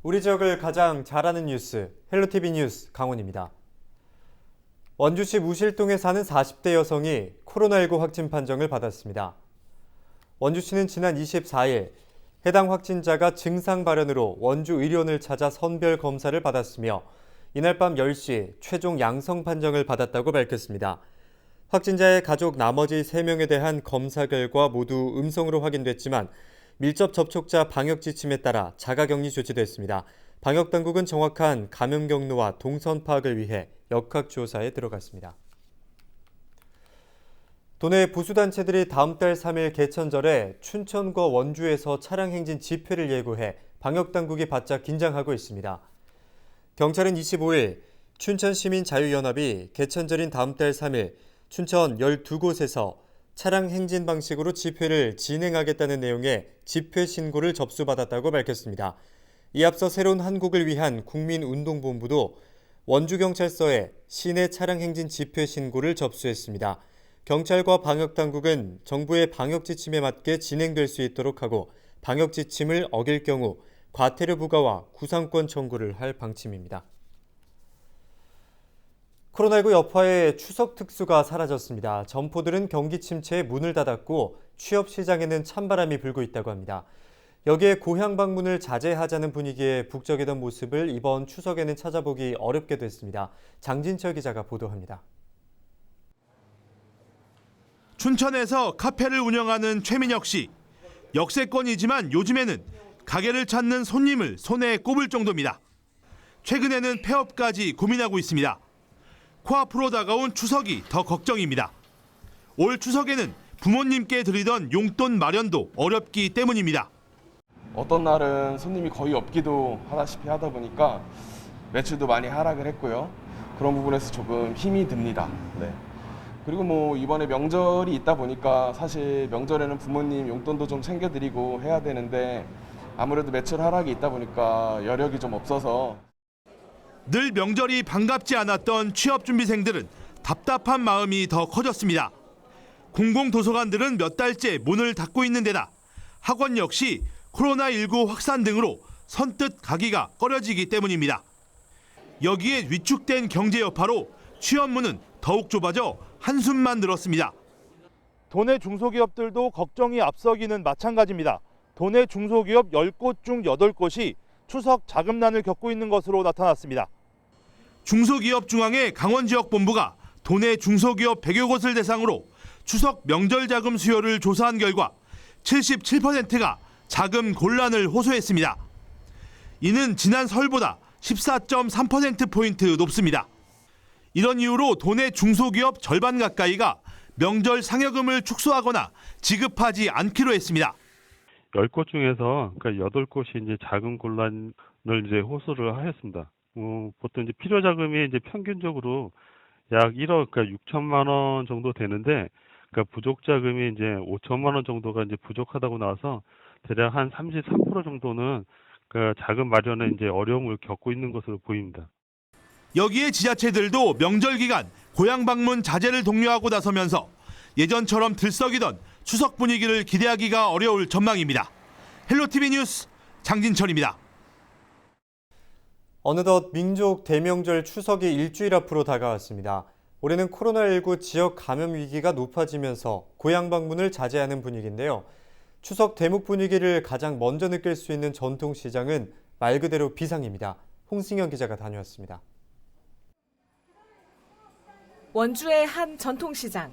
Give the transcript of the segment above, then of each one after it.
우리 지역을 가장 잘 아는 뉴스, 헬로티비 뉴스 강원입니다. 원주시 무실동에 사는 40대 여성이 코로나19 확진 판정을 받았습니다. 원주시는 지난 24일 해당 확진자가 증상 발현으로 원주 의료원을 찾아 선별 검사를 받았으며 이날 밤 10시 최종 양성 판정을 받았다고 밝혔습니다. 확진자의 가족 나머지 3명에 대한 검사 결과 모두 음성으로 확인됐지만 밀접 접촉자 방역 지침에 따라 자가격리 조치됐습니다. 방역당국은 정확한 감염 경로와 동선 파악을 위해 역학조사에 들어갔습니다. 도내 보수단체들이 다음 달 3일 개천절에 춘천과 원주에서 차량 행진 집회를 예고해 방역당국이 바짝 긴장하고 있습니다. 경찰은 25일 춘천시민자유연합이 개천절인 다음 달 3일 춘천 12곳에서 차량 행진 방식으로 집회를 진행하겠다는 내용의 집회 신고를 접수받았다고 밝혔습니다. 이에 앞서 새로운 한국을 위한 국민운동본부도 원주경찰서에 시내 차량 행진 집회 신고를 접수했습니다. 경찰과 방역당국은 정부의 방역 지침에 맞게 진행될 수 있도록 하고 방역 지침을 어길 경우 과태료 부과와 구상권 청구를 할 방침입니다. 코로나19 여파에 추석 특수가 사라졌습니다. 점포들은 경기 침체에 문을 닫았고 취업 시장에는 찬바람이 불고 있다고 합니다. 여기에 고향 방문을 자제하자는 분위기에 북적이던 모습을 이번 추석에는 찾아보기 어렵게 됐습니다. 장진철 기자가 보도합니다. 춘천에서 카페를 운영하는 최민혁 씨. 역세권이지만 요즘에는 가게를 찾는 손님을 손에 꼽을 정도입니다. 최근에는 폐업까지 고민하고 있습니다. 코앞으로 다가온 추석이 더 걱정입니다. 올 추석에는 부모님께 드리던 용돈 마련도 어렵기 때문입니다. 어떤 날은 손님이 거의 없기도 하다시피 하다 보니까 매출도 많이 하락을 했고요. 그런 부분에서 조금 힘이 듭니다. 네. 그리고 이번에 명절이 있다 보니까 사실 명절에는 부모님 용돈도 좀 챙겨드리고 해야 되는데 아무래도 매출 하락이 있다 보니까 여력이 좀 없어서. 늘 명절이 반갑지 않았던 취업준비생들은 답답한 마음이 더 커졌습니다. 공공도서관들은 몇 달째 문을 닫고 있는 데다 학원 역시 코로나19 확산 등으로 선뜻 가기가 꺼려지기 때문입니다. 여기에 위축된 경제 여파로 취업문은 더욱 좁아져 한숨만 늘었습니다. 도내 중소기업들도 걱정이 앞서기는 마찬가지입니다. 도내 중소기업 10곳 중 8곳이 추석 자금난을 겪고 있는 것으로 나타났습니다. 중소기업중앙회 강원지역본부가 도내 중소기업 100여 곳을 대상으로 추석 명절 자금 수요를 조사한 결과 77%가 자금 곤란을 호소했습니다. 이는 지난 설보다 14.3%포인트 높습니다. 이런 이유로 도내 중소기업 절반 가까이가 명절 상여금을 축소하거나 지급하지 않기로 했습니다. 10곳 중에서 그러니까 8곳이 이제 자금 곤란을 이제 호소를 하였습니다. 보통 이제 필요 자금이 이제 평균적으로 약 1억 그러니까 6천만 원 정도 되는데 그러니까 부족 자금이 이제 5천만 원 정도가 이제 부족하다고 나와서 대략 한 33% 정도는 그 자금 마련에 이제 어려움을 겪고 있는 것으로 보입니다. 여기에 지자체들도 명절 기간 고향 방문 자제를 독려하고 나서면서 예전처럼 들썩이던 추석 분위기를 기대하기가 어려울 전망입니다. 헬로티비 뉴스 장진철입니다. 어느덧 민족 대명절 추석이 일주일 앞으로 다가왔습니다. 올해는 코로나19 지역 감염 위기가 높아지면서 고향 방문을 자제하는 분위기인데요. 추석 대목 분위기를 가장 먼저 느낄 수 있는 전통시장은 말 그대로 비상입니다. 홍승현 기자가 다녀왔습니다. 원주의 한 전통시장.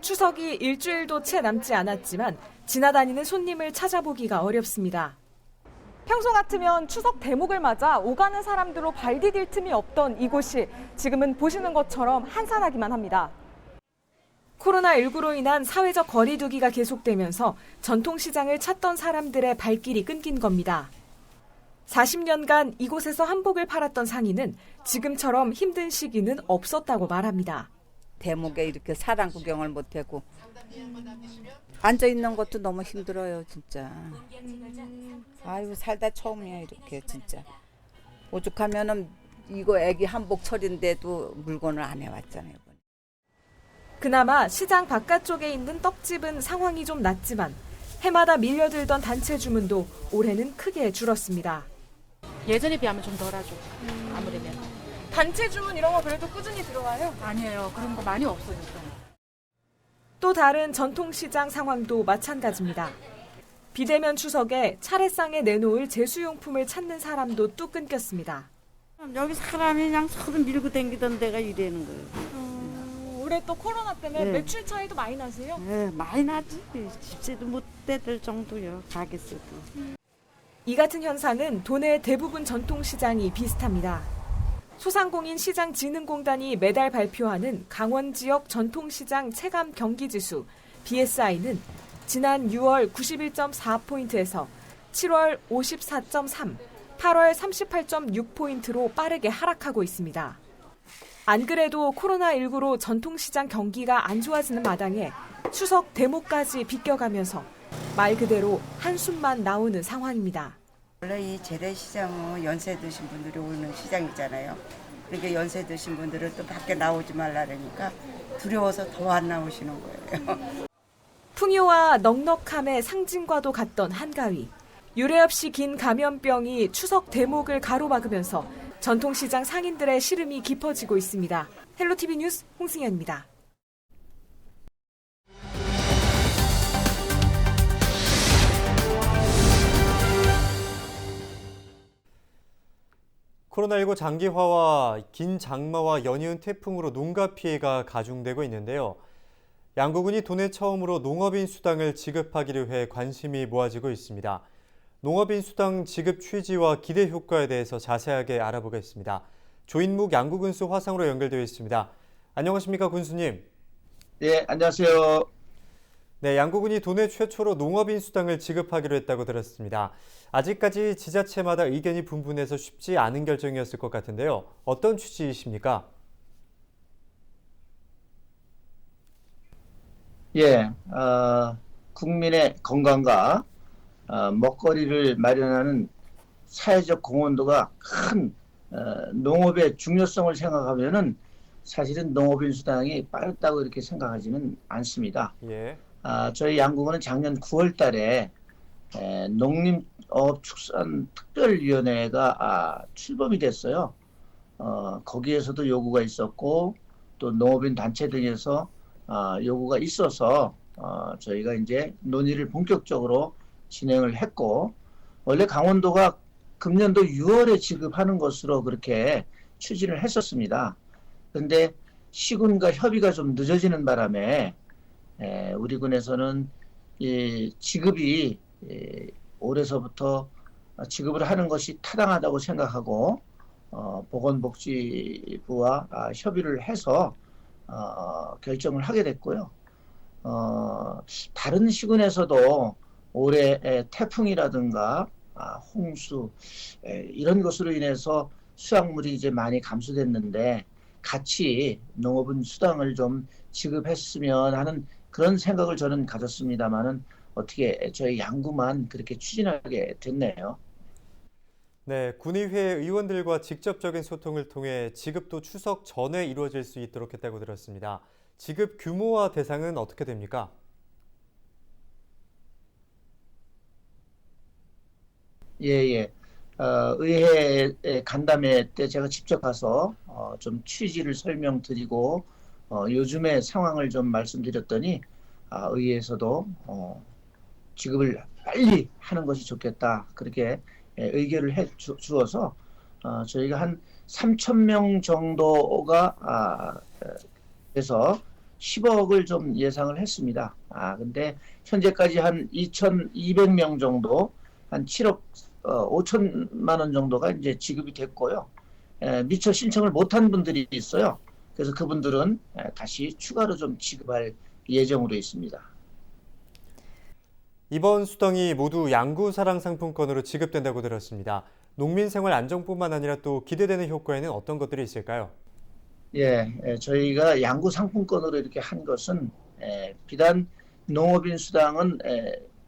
추석이 일주일도 채 남지 않았지만 지나다니는 손님을 찾아보기가 어렵습니다. 평소 같으면 추석 대목을 맞아 오가는 사람들로 발 디딜 틈이 없던 이곳이 지금은 보시는 것처럼 한산하기만 합니다. 코로나19로 인한 사회적 거리 두기가 계속되면서 전통시장을 찾던 사람들의 발길이 끊긴 겁니다. 40년간 이곳에서 한복을 팔았던 상인은 지금처럼 힘든 시기는 없었다고 말합니다. 대목에 이렇게 사람 구경을 못하고 앉아있는 것도 너무 힘들어요 진짜. 아이고 살다 처음이야 이렇게 진짜. 오죽하면은 이거 애기 한복철인데도 물건을 안 해왔잖아요. 그나마 시장 바깥쪽에 있는 떡집은 상황이 좀 낫지만 해마다 밀려들던 단체 주문도 올해는 크게 줄었습니다. 예전에 비하면 좀 덜하죠. 아무래도. 단체 주문 이런 거 그래도 꾸준히 들어와요? 아니에요. 그런 거 많이 없어졌어요. 또 다른 전통시장 상황도 마찬가지입니다. 비대면 추석에 차례상에 내놓을 제수용품을 찾는 사람도 뚝 끊겼습니다. 여기 사람이 그냥 서로 밀고 다니던 데가 이래는 거예요. 올해 또 코로나 때문에 네. 매출 차이도 많이 나세요? 네, 많이 나지. 집세도 못 대들 정도요. 가게세도. 이 같은 현상은 도내 대부분 전통시장이 비슷합니다. 소상공인 시장진흥공단이 매달 발표하는 강원 지역 전통시장 체감 경기지수 BSI는 지난 6월 91.4포인트에서 7월 54.3, 8월 38.6포인트로 빠르게 하락하고 있습니다. 안 그래도 코로나19로 전통시장 경기가 안 좋아지는 마당에 추석 대목까지 비껴가면서 말 그대로 한숨만 나오는 상황입니다. 원래 이 재래시장은 연세 드신 분들이 오는 시장이잖아요. 그러니까 연세 드신 분들은 또 밖에 나오지 말라니까 두려워서 더 안 나오시는 거예요. 풍요와 넉넉함의 상징과도 같던 한가위. 유례 없이 긴 감염병이 추석 대목을 가로막으면서 전통시장 상인들의 시름이 깊어지고 있습니다. 헬로티비 뉴스 홍승현입니다. 코로나19 장기화와 긴 장마와 연이은 태풍으로 농가 피해가 가중되고 있는데요. 양구군이 도내 처음으로 농업인 수당을 지급하기로 해 관심이 모아지고 있습니다. 농업인 수당 지급 취지와 기대 효과에 대해서 자세하게 알아보겠습니다. 조인묵 양구군수 화상으로 연결되어 있습니다. 안녕하십니까, 군수님? 네, 안녕하세요. 네, 양구군이 도내 최초로 농업인 수당을 지급하기로 했다고 들었습니다. 아직까지 지자체마다 의견이 분분해서 쉽지 않은 결정이었을 것 같은데요. 어떤 취지이십니까? 예, 국민의 건강과 먹거리를 마련하는 사회적 공헌도가 큰 농업의 중요성을 생각하면은 사실은 농업인 수당이 빠르다고 이렇게 생각하지는 않습니다. 예. 저희 양구군은 작년 9월 달에 농림어업축산특별위원회가 출범이 됐어요. 거기에서도 요구가 있었고 또 농업인 단체 등에서 요구가 있어서 저희가 이제 논의를 본격적으로 진행을 했고, 원래 강원도가 금년도 6월에 지급하는 것으로 그렇게 추진을 했었습니다. 그런데 시군과 협의가 좀 늦어지는 바람에 우리 군에서는 이 지급이 올해서부터 지급을 하는 것이 타당하다고 생각하고 보건복지부와 협의를 해서 결정을 하게 됐고요. 다른 시군에서도 올해 태풍이라든가 홍수 이런 것으로 인해서 수확물이 이제 많이 감소됐는데 같이 농업인 수당을 좀 지급했으면 하는 그런 생각을 저는 가졌습니다만은 어떻게 저희 양구만 그렇게 추진하게 됐네요. 네, 군의회 의원들과 직접적인 소통을 통해 지급도 추석 전에 이루어질 수 있도록 했다고 들었습니다. 지급 규모와 대상은 어떻게 됩니까? 예. 의회 간담회 때 제가 직접 가서 좀 취지를 설명드리고 요즘의 상황을 좀 말씀드렸더니 의회에서도 지급을 빨리 하는 것이 좋겠다. 그렇게 의결을 해 주어서 저희가 한 3,000명 정도가 해서 10억을 좀 예상을 했습니다. 근데 현재까지 한 2,200명 정도, 한 7억 5천만 원 정도가 이제 지급이 됐고요. 미처 신청을 못한 분들이 있어요. 그래서 그분들은 다시 추가로 좀 지급할 예정으로 있습니다. 이번 수당이 모두 양구사랑 상품권으로 지급된다고 들었습니다. 농민생활 안정뿐만 아니라 또 기대되는 효과에는 어떤 것들이 있을까요? 저희가 양구 상품권으로 이렇게 한 것은 비단 농업인 수당은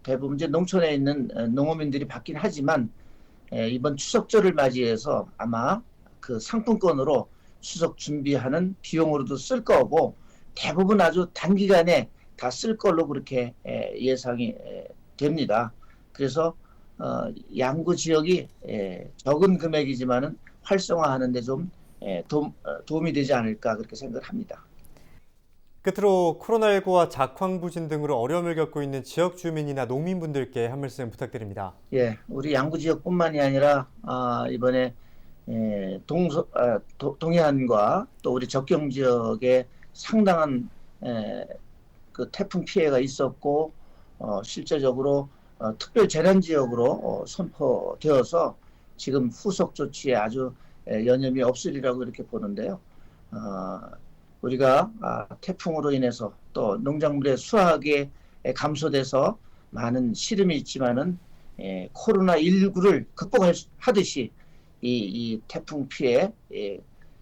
대부분 이제 농촌에 있는 농어민들이 받긴 하지만 이번 추석절을 맞이해서 아마 그 상품권으로 추석 준비하는 비용으로도 쓸 거고 대부분 아주 단기간에 다 쓸 걸로 그렇게 예상이 됩니다. 그래서 양구 지역이 적은 금액이지만은 활성화하는데 좀 도움이 되지 않을까 그렇게 생각을 합니다. 끝으로 코로나19와 작황부진 등으로 어려움을 겪고 있는 지역 주민이나 농민분들께 한 말씀 부탁드립니다. 예, 우리 양구 지역뿐만이 아니라 이번에 동해안과 또 우리 접경 지역에 상당한 그 태풍 피해가 있었고 실제적으로 특별 재난 지역으로 선포되어서 지금 후속 조치에 아주 여념이 없으리라고 이렇게 보는데요. 우리가 태풍으로 인해서 또 농작물의 수확에 감소돼서 많은 시름이 있지만은 코로나19를 극복하듯이 이 태풍 피해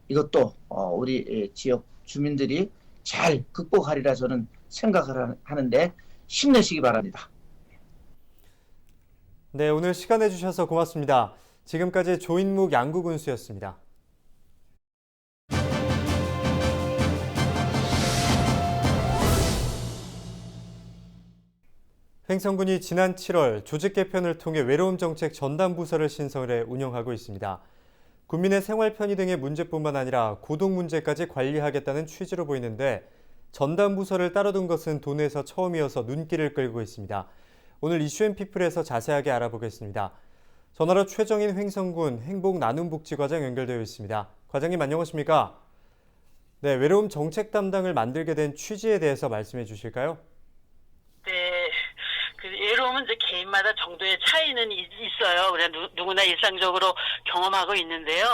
이것도 우리 지역 주민들이 잘 극복하리라 저는 생각을 하는데 힘내시기 바랍니다. 네, 오늘 시간 내주셔서 고맙습니다. 지금까지 조인묵 양구군수였습니다. 횡성군이 지난 7월 조직 개편을 통해 외로움 정책 전담 부서를 신설을 해 운영하고 있습니다. 국민의 생활 편의 등의 문제뿐만 아니라 고동 문제까지 관리하겠다는 취지로 보이는데 전담 부서를 따로 둔 것은 도내에서 처음이어서 눈길을 끌고 있습니다. 오늘 이슈앤피플에서 자세하게 알아보겠습니다. 전화로 최정인 횡성군 행복나눔복지과장 연결되어 있습니다. 과장님 안녕하십니까? 네, 외로움 정책 담당을 만들게 된 취지에 대해서 말씀해 주실까요? 네. 외로움은 이제 개인마다 정도의 차이는 있어요. 그냥 누구나 일상적으로 경험하고 있는데요.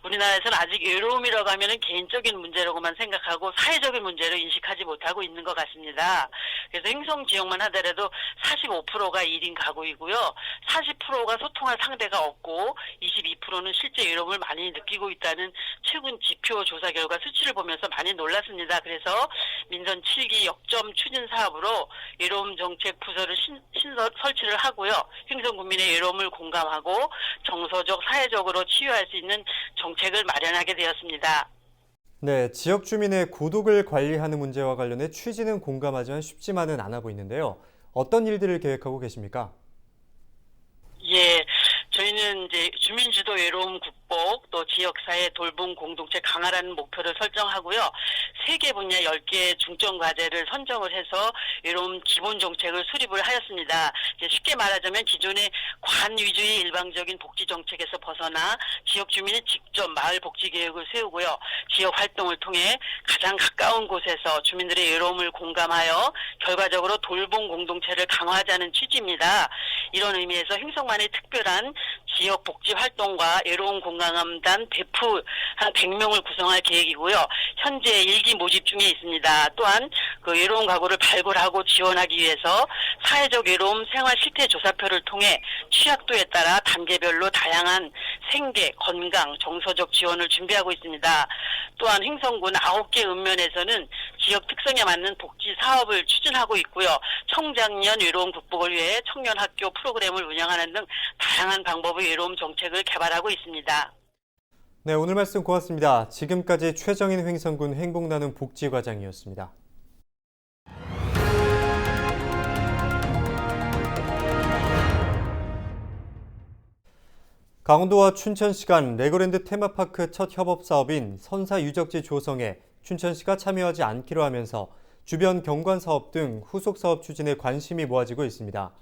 우리나라에서는 아직 외로움이라고 하면은 개인적인 문제라고만 생각하고 사회적인 문제로 인식하지 못하고 있는 것 같습니다. 그래서 횡성 지역만 하더라도 45%가 1인 가구이고요. 40%가 소통할 상대가 없고 22%는 실제 외로움을 많이 느끼고 있다는 최근 지표 조사 결과 수치를 보면서 많이 놀랐습니다. 그래서 민선 7기 역점 추진 사업으로 외로움 정책 부서를 설치를 하고요. 횡성 국민의 외로움을 공감하고 정서적, 사회적으로 치유할 수 있는 정책을 마련하게 되었습니다. 네, 지역 주민의 고독을 관리하는 문제와 관련해 취지는 공감하지만 쉽지만은 않아 보이는데요. 어떤 일들을 계획하고 계십니까? 예, 저희는 이제 주민주도 외로움 극복, 또 지역사회 돌봄 공동체 강화라는 목표를 설정하고요. 3개 분야 10개 중점 과제를 선정을 해서 외로움 기본 정책을 수립을 하였습니다. 이제 쉽게 말하자면 기존의 관 위주의 일방적인 복지 정책에서 벗어나 지역 주민이 직접 마을 복지 계획을 세우고요. 지역 활동을 통해 가장 가까운 곳에서 주민들의 외로움을 공감하여 결과적으로 돌봄 공동체를 강화하자는 취지입니다. 이런 의미에서 횡성만의 특별한 지역 복지 활동과 외로움 공감단 대표 한 100명을 구성할 계획이고요. 현재 1기 모집 중에 있습니다. 또한 그 외로움 가구를 발굴하고 지원하기 위해서 사회적 외로움 생활 실태 조사표를 통해 취약도에 따라 단계별로 다양한 생계, 건강, 정서적 지원을 준비하고 있습니다. 또한 횡성군 9개 읍면에서는 지역 특성에 맞는 복지 사업을 추진하고 있고요. 청장년 외로움 극복을 위해 청년 학교 프로그램을 운영하는 등 다양한 방법의 외로움 정책을 개발하고 있습니다. 네, 오늘 말씀 고맙습니다. 지금까지 최정인 횡성군 행복나눔 복지과장이었습니다. 강원도와 춘천시 간 레고랜드 테마파크 첫 협업 사업인 선사 유적지 조성에 춘천시가 참여하지 않기로 하면서 주변 경관 사업 등 후속 사업 추진에 관심이 모아지고 있습니다.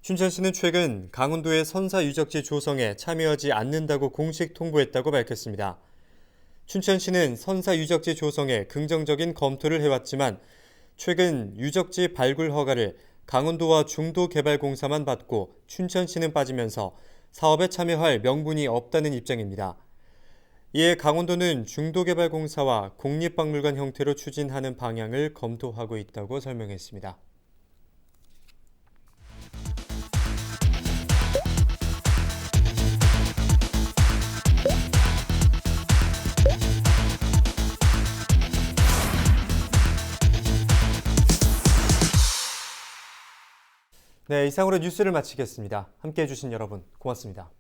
춘천시는 최근 강원도의 선사 유적지 조성에 참여하지 않는다고 공식 통보했다고 밝혔습니다. 춘천시는 선사 유적지 조성에 긍정적인 검토를 해왔지만 최근 유적지 발굴 허가를 강원도와 중도개발공사만 받고 춘천시는 빠지면서 사업에 참여할 명분이 없다는 입장입니다. 이에 강원도는 중도개발공사와 국립박물관 형태로 추진하는 방향을 검토하고 있다고 설명했습니다. 네, 이상으로 뉴스를 마치겠습니다. 함께해 주신 여러분 고맙습니다.